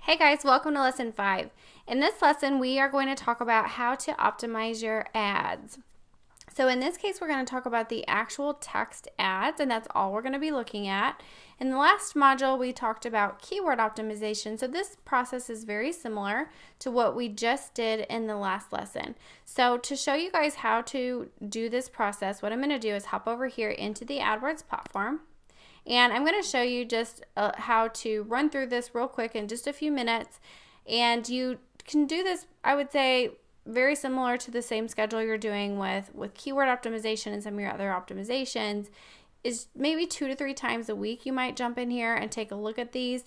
Hey guys, welcome to lesson 5. In this lesson, we are going to talk about how to optimize your ads. So in this case, we're going to talk about the actual text ads, and that's all we're going to be looking at. In the last module, we talked about keyword optimization. So this process is very similar to what we just did in the last lesson. So to show you guys how to do this process, what I'm going to do is hop over here into the AdWords platform. And I'm going to show you just how to run through this real quick in just a few minutes. And you can do this, I would say, very similar to the same schedule you're doing with keyword optimization and some of your other optimizations. Is maybe 2 to 3 times a week you might jump in here and take a look at these.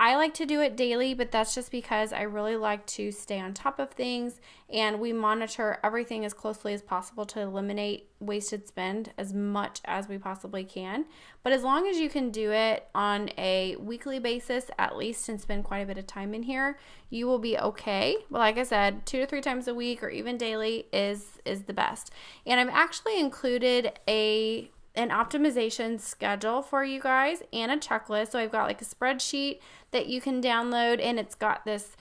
I like to do it daily, but that's just because I really like to stay on top of things, and we monitor everything as closely as possible to eliminate wasted spend as much as we possibly can. But as long as you can do it on a weekly basis at least and spend quite a bit of time in here, you will be okay. But like I said, 2 to 3 times a week or even daily is the best. And I've actually included an optimization schedule for you guys and a checklist. So I've got like a spreadsheet that you can download, and it's got this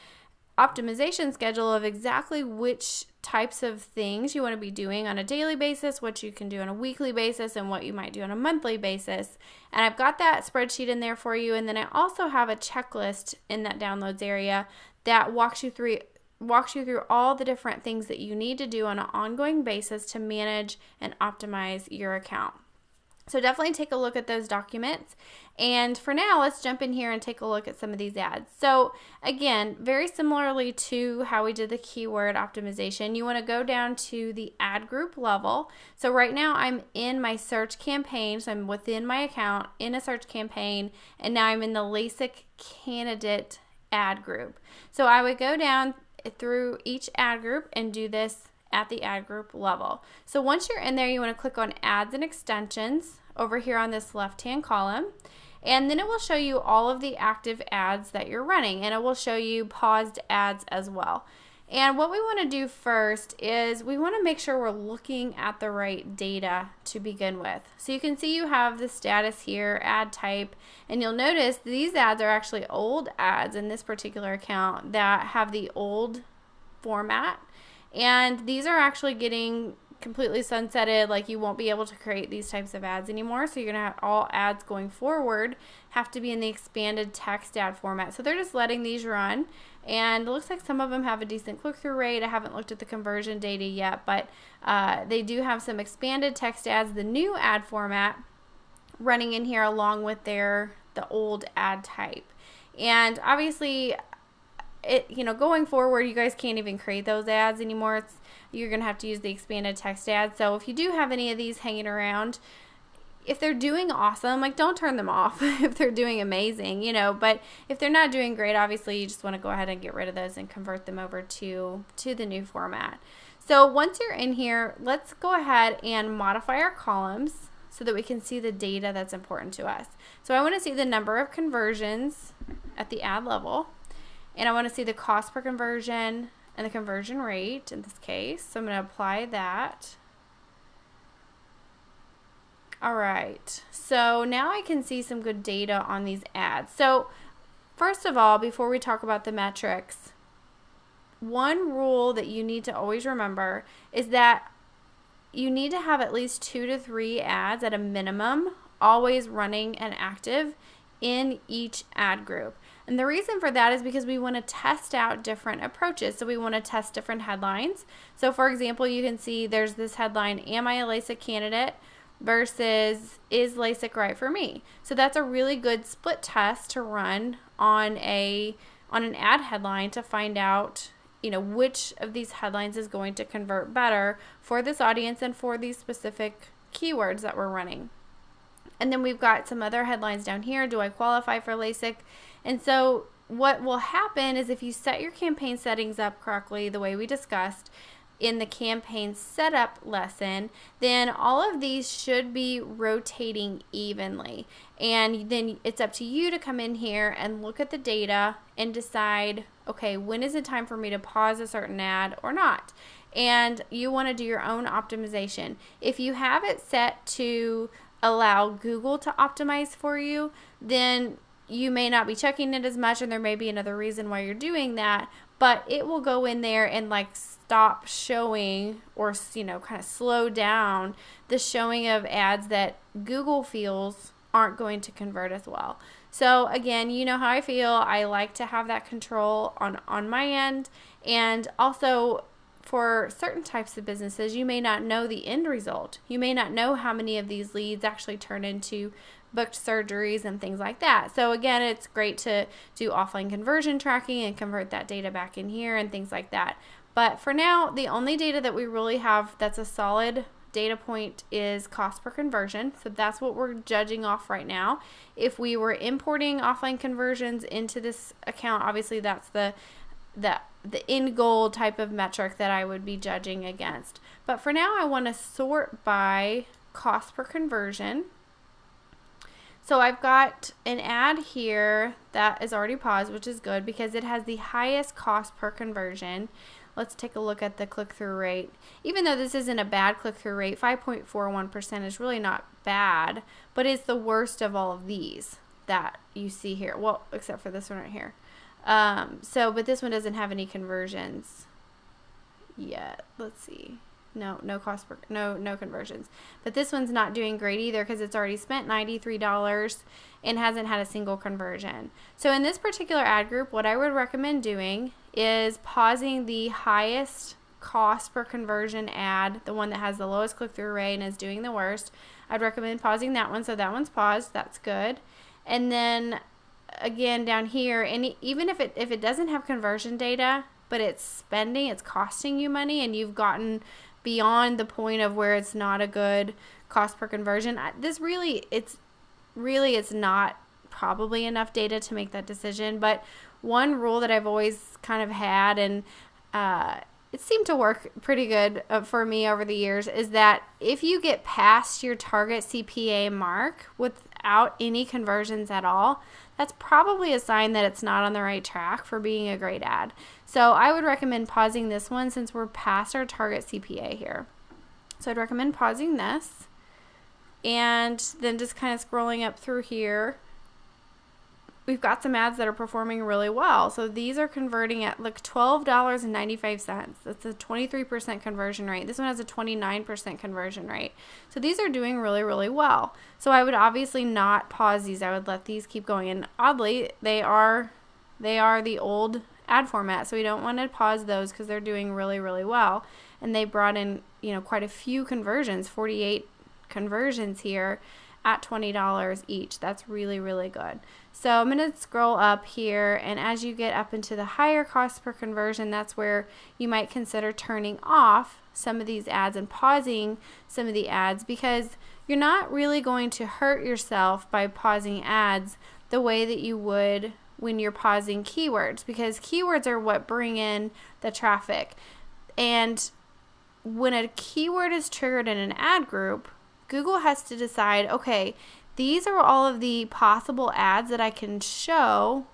optimization schedule of exactly which types of things you want to be doing on a daily basis, what you can do on a weekly basis, and what you might do on a monthly basis. And I've got that spreadsheet in there for you. And then I also have a checklist in that downloads area that walks you through all the different things that you need to do on an ongoing basis to manage and optimize your account. So definitely take a look at those documents. And for now, let's jump in here and take a look at some of these ads. So again, very similarly to how we did the keyword optimization, you want to go down to the ad group level. So right now I'm in my search campaign. So I'm within my account in a search campaign, and now I'm in the LASIK candidate ad group. So I would go down through each ad group and do this at the ad group level. So once you're in there, you want to click on ads and extensions over here on this left hand column, and then it will show you all of the active ads that you're running, and it will show you paused ads as well. And what we want to do first is we want to make sure we're looking at the right data to begin with. So you can see you have the status here, ad type, and you'll notice these ads are actually old ads in this particular account that have the old format. And these are actually getting completely sunsetted. Like, you won't be able to create these types of ads anymore. So you're going to have all ads going forward have to be in the expanded text ad format. So they're just letting these run. And it looks like some of them have a decent click-through rate. I haven't looked at the conversion data yet, but they do have some expanded text ads, the new ad format, running in here along with the old ad type. And obviously, going forward, you guys can't even create those ads anymore. You're going to have to use the expanded text ads. So if you do have any of these hanging around, if they're doing awesome, like, don't turn them off if they're doing amazing, but if they're not doing great, obviously you just want to go ahead and get rid of those and convert them over to the new format. So once you're in here, let's go ahead and modify our columns so that we can see the data that's important to us. So I want to see the number of conversions at the ad level. And I want to see the cost per conversion and the conversion rate in this case. So I'm going to apply that. All right. So now I can see some good data on these ads. So first of all, before we talk about the metrics, one rule that you need to always remember is that you need to have at least 2 to 3 ads at a minimum, always running and active in each ad group. And the reason for that is because we want to test out different approaches. So we want to test different headlines. So for example, you can see there's this headline, am I a LASIK candidate, versus is LASIK right for me? So that's a really good split test to run on an ad headline to find out, which of these headlines is going to convert better for this audience and for these specific keywords that we're running. And then we've got some other headlines down here. Do I qualify for LASIK? And so what will happen is if you set your campaign settings up correctly, the way we discussed in the campaign setup lesson, then all of these should be rotating evenly. And then it's up to you to come in here and look at the data and decide, okay, when is it time for me to pause a certain ad or not? And you want to do your own optimization. If you have it set to allow Google to optimize for you, then you may not be checking it as much, and there may be another reason why you're doing that, but it will go in there and like stop showing, or, you know, kind of slow down the showing of ads that Google feels aren't going to convert as well. So again, you know how I feel. I like to have that control on my end. And also, for certain types of businesses, you may not know the end result. You may not know how many of these leads actually turn into booked surgeries and things like that. So again, it's great to do offline conversion tracking and convert that data back in here and things like that. But for now, the only data that we really have that's a solid data point is cost per conversion. So that's what we're judging off right now. If we were importing offline conversions into this account, obviously that's the end goal type of metric that I would be judging against. But for now, I want to sort by cost per conversion. So I've got an ad here that is already paused, which is good because it has the highest cost per conversion. Let's take a look at the click-through rate. Even though this isn't a bad click-through rate, 5.41% is really not bad, but it's the worst of all of these that you see here. Well, except for this one right here. But this one doesn't have any conversions yet. Let's see. No conversions. But this one's not doing great either because it's already spent $93 and hasn't had a single conversion. So in this particular ad group, what I would recommend doing is pausing the highest cost per conversion ad, the one that has the lowest click-through rate and is doing the worst. I'd recommend pausing that one. So that one's paused. That's good. And then again down here, and even if it doesn't have conversion data, but it's costing you money, and you've gotten beyond the point of where it's not a good cost per conversion, it's not probably enough data to make that decision. But one rule that I've always kind of had, and it seemed to work pretty good for me over the years, is that if you get past your target CPA mark without any conversions at all, that's probably a sign that it's not on the right track for being a great ad. So I would recommend pausing this one since we're past our target CPA here. So I'd recommend pausing this and then just kind of scrolling up through here. We've got some ads that are performing really well. So these are converting at like $12.95. That's a 23% conversion rate. This one has a 29% conversion rate. So these are doing really, really well. So I would obviously not pause these. I would let these keep going. And oddly, they are the old ad format. So we don't want to pause those because they're doing really, really well. And they brought in, quite a few conversions, 48 conversions here at $20 each. That's really, really good. So I'm going to scroll up here, and as you get up into the higher cost per conversion, that's where you might consider turning off some of these ads and pausing some of the ads, because you're not really going to hurt yourself by pausing ads the way that you would when you're pausing keywords, because keywords are what bring in the traffic. And when a keyword is triggered in an ad group, Google has to decide, okay, these are all of the possible ads that I can show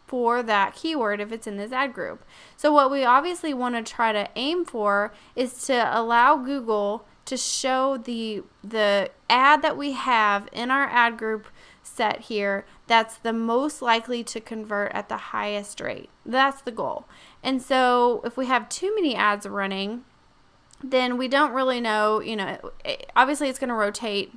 for that keyword if it's in this ad group. So what we obviously want to try to aim for is to allow Google to show the ad that we have in our ad group set here that's the most likely to convert at the highest rate. That's the goal. And so if we have too many ads running, then we don't really know, obviously it's going to rotate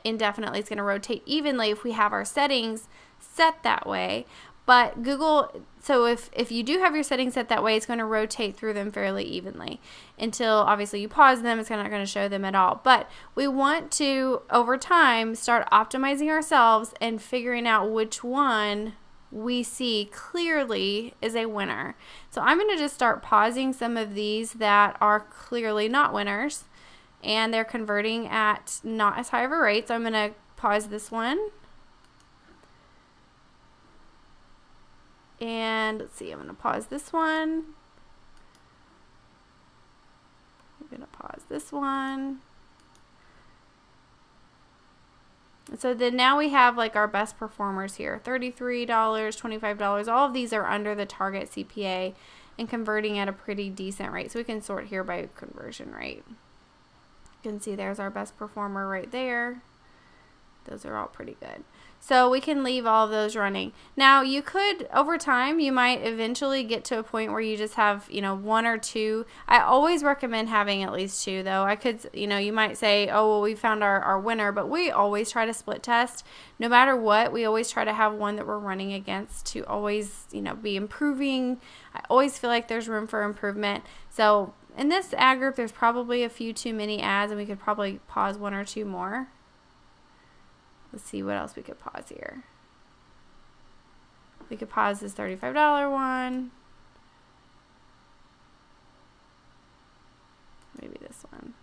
indefinitely. It's going to rotate evenly if we have our settings set that way. But Google, so if you do have your settings set that way, it's going to rotate through them fairly evenly until obviously you pause them. It's not going to show them at all. But we want to, over time, start optimizing ourselves and figuring out which one we see clearly is a winner. So I'm going to just start pausing some of these that are clearly not winners, and they're converting at not as high of a rate. So I'm going to pause this one. And let's see, I'm going to pause this one. I'm going to pause this one. So then now we have like our best performers here, $33, $25. All of these are under the target CPA and converting at a pretty decent rate. So we can sort here by conversion rate. You can see there's our best performer right there. Those are all pretty good. So we can leave all of those running. Now you could, over time, you might eventually get to a point where you just have, one or two. I always recommend having at least two though. I could, you might say, oh, well, we found our winner, but we always try to split test. No matter what, we always try to have one that we're running against to always, be improving. I always feel like there's room for improvement. So in this ad group, there's probably a few too many ads, and we could probably pause one or two more. Let's see what else we could pause here. We could pause this $35 one. Maybe this one.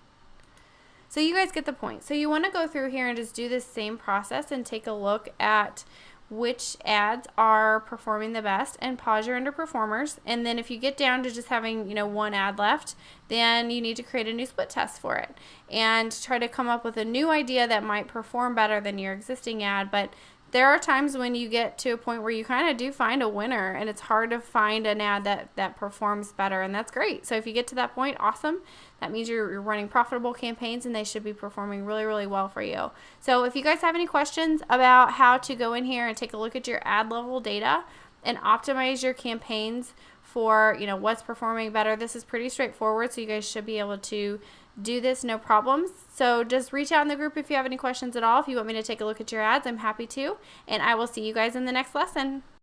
So you guys get the point. So you want to go through here and just do this same process and take a look at which ads are performing the best and pause your underperformers. And then if you get down to just having, one ad left, then you need to create a new split test for it and try to come up with a new idea that might perform better than your existing ad. But there are times when you get to a point where you kind of do find a winner, and it's hard to find an ad that performs better, and that's great. So if you get to that point, awesome. That means you're running profitable campaigns, and they should be performing really, really well for you. So if you guys have any questions about how to go in here and take a look at your ad level data and optimize your campaigns for, what's performing better, this is pretty straightforward, so you guys should be able to do this no problems. So just reach out in the group if you have any questions at all. If you want me to take a look at your ads, I'm happy to, and I will see you guys in the next lesson.